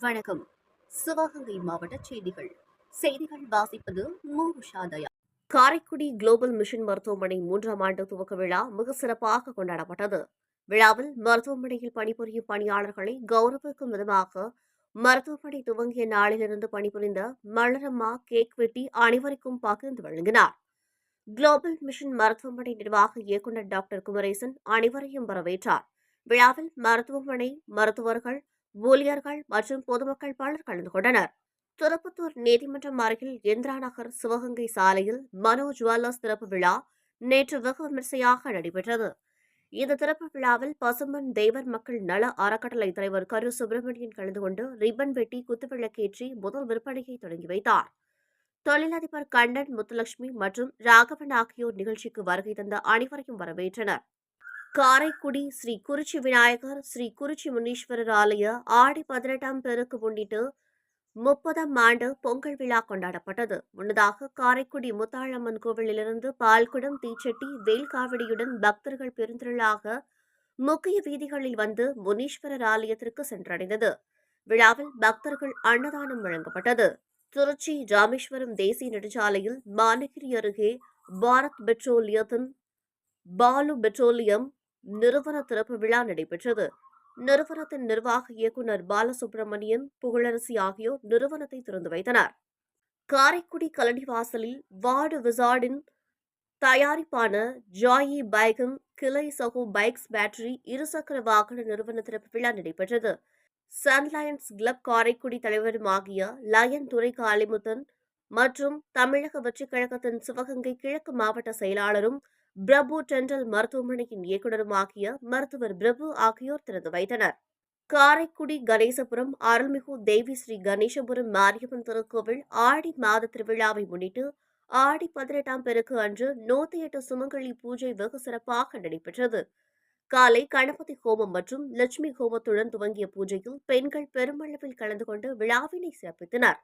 வணக்கம். சிவகங்கை மாவட்ட செய்திகள் வாசிப்பது மூஷாதயா. காரைக்குடி குளோபல் மிஷன் மருத்துவமனை 3ஆம் ஆண்டு துவக்க விழா மிக சிறப்பாக கொண்டாடப்பட்டது. விழாவில் மருத்துவமனையில் பணிபுரியும் பணியாளர்களை கௌரவிக்கும் விதமாக மருத்துவமனை துவங்கிய நாளிலிருந்து பணிபுரிந்த மலரம்மா கேக் வெட்டி அனைவருக்கும் பகிர்ந்து வழங்கினார். குளோபல் மிஷன் மருத்துவமனை நிர்வாக இயக்குநர் டாக்டர் குமரேசன் அனைவரையும் வரவேற்றார். விழாவில் மருத்துவமனை மருத்துவர்கள், ஊழியர்கள் மற்றும் பொதுமக்கள் பலர் கலந்து கொண்டனர். திருப்பத்தூர் நீதிமன்றம் அருகில் இந்திரா நகர் சிவகங்கை சாலையில் மனோ ஜுவல்லர்ஸ் திறப்பு விழா நேற்று வெகு விமரிசையாக நடைபெற்றது. இந்த திறப்பு விழாவில் பசும்பொன் தேவர் மக்கள் நல அறக்கட்டளை தலைவர் கரு சுப்பிரமணியன் கலந்து கொண்டு ரிப்பன் வெட்டி குத்துவிளக்கேற்றி முதல் விற்பனையை தொடங்கி வைத்தார். தொழிலதிபர் கண்ணன், முத்துலட்சுமி மற்றும் ராகவன் ஆகியோர் நிகழ்ச்சிக்கு வருகை தந்த அனைவரையும் வரவேற்றனர். காரைக்குடி ஸ்ரீ குறிச்சி விநாயகர், ஸ்ரீ குறிச்சி முனீஸ்வரர் ஆலய ஆடி 18ஆம் பெருக்கு முன்னிட்டு 30ஆம் ஆண்டு பொங்கல் விழா கொண்டாடப்பட்டது. முன்னதாக காரைக்குடி முத்தாளம்மன் கோவிலிலிருந்து பால்குடம், தீச்சட்டி, வேல்காவடியுடன் பக்தர்கள் பெருந்திரளாக முக்கிய வீதிகளில் வந்து முனீஸ்வரர் ஆலயத்திற்கு சென்றடைந்தது. விழாவில் பக்தர்கள் அன்னதானம் வழங்கப்பட்டது. திருச்சி ராமேஸ்வரம் தேசிய நெடுஞ்சாலையில் மானகிரி அருகே பாரத் பெட்ரோலியத்தின் பாலு பெட்ரோலியம் நிறுவன திறப்பு விழா நடைபெற்றது. நிறுவனத்தின் நிர்வாக இயக்குநர் பாலசுப்ரமணியன், புகழரசி ஆகியோர் நிறுவனத்தை திறந்து வைத்தனர். காரைக்குடி கலனிவாசலில் வார்டு விசார்டின் தயாரிப்பான ஜாயி பைகன் கிளை சகோ பைக்ஸ் பேட்டரி இருசக்கர வாகன நிறுவன திறப்பு விழா நடைபெற்றது. சன்லயன்ஸ் கிளப் காரைக்குடி தலைவருமாகிய லயன் துரை காளிமுத்தன் மற்றும் தமிழக வெற்றிக் கழகத்தின் சிவகங்கை கிழக்கு மாவட்ட செயலாளரும் பிரபு டெண்டல் மருத்துவமனையின் இயக்குநருமாகிய மருத்துவர் பிரபு ஆகியோர் திறந்து வைத்தனர். காரைக்குடி கணேசபுரம் அருள்மிகு தேவி ஸ்ரீ கணேசபுரம் மாரியம்மன் திருக்கோவில் ஆடி மாத திருவிழாவை முன்னிட்டு ஆடி 18ஆம் பெருக்கு அன்று 108 சுமங்கலி பூஜை வெகு சிறப்பாக நடைபெற்றது. காலை கணபதி ஹோமம் மற்றும் லட்சுமி ஹோமத்துடன் துவங்கிய பூஜையில் பெண்கள் பெருமளவில் கலந்து கொண்டு விழாவினை சிறப்பித்தனர்.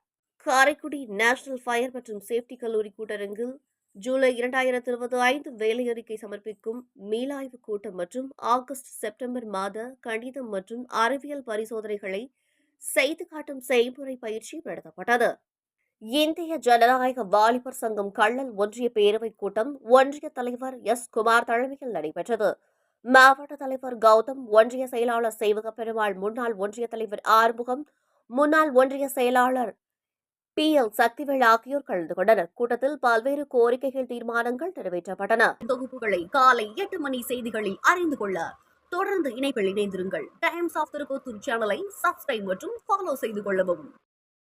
காரைக்குடி நேஷனல் ஃபயர் மற்றும் சேப்டி கல்லூரி கூட்டரங்கில் ஜூலை 2025 வேலை அறிக்கை சமர்ப்பிக்கும் மீளாய்வு கூட்டம் மற்றும் ஆகஸ்ட் செப்டம்பர் மாத கணிதம் மற்றும் அறிவியல் பரிசோதனைகளை செய்து காட்டும் செய்முறை பயிற்சி நடத்தப்பட்டது. இந்திய ஜனநாயக வாலிபர் சங்கம் கள்ளல் ஒன்றிய பேரவைக் கூட்டம் ஒன்றிய தலைவர் எஸ். குமார் தலைமையில் நடைபெற்றது. மாவட்ட தலைவர் கௌதம், ஒன்றிய செயலாளர் சேவக பெருமாள், முன்னாள் ஒன்றிய தலைவர் ஆறுமுகம், முன்னாள் ஒன்றிய செயலாளர் PL சக்திவேல் ஆகியோர் கலந்து கொண்டனர். கூட்டத்தில் பல்வேறு கோரிக்கைகள், தீர்மானங்கள் நிறைவேற்றப்பட்டன. தொகுப்புகளை காலை 8 மணி செய்திகளில் அறிந்து கொள்ள தொடர்ந்து இணைப்பில் இணைந்திருங்கள். டைம்ஸ் ஆஃப் திருப்பத்தூர் சேனலை சப்ஸ்கிரைப் மற்றும் ஃபாலோ செய்து கொள்ளவும்.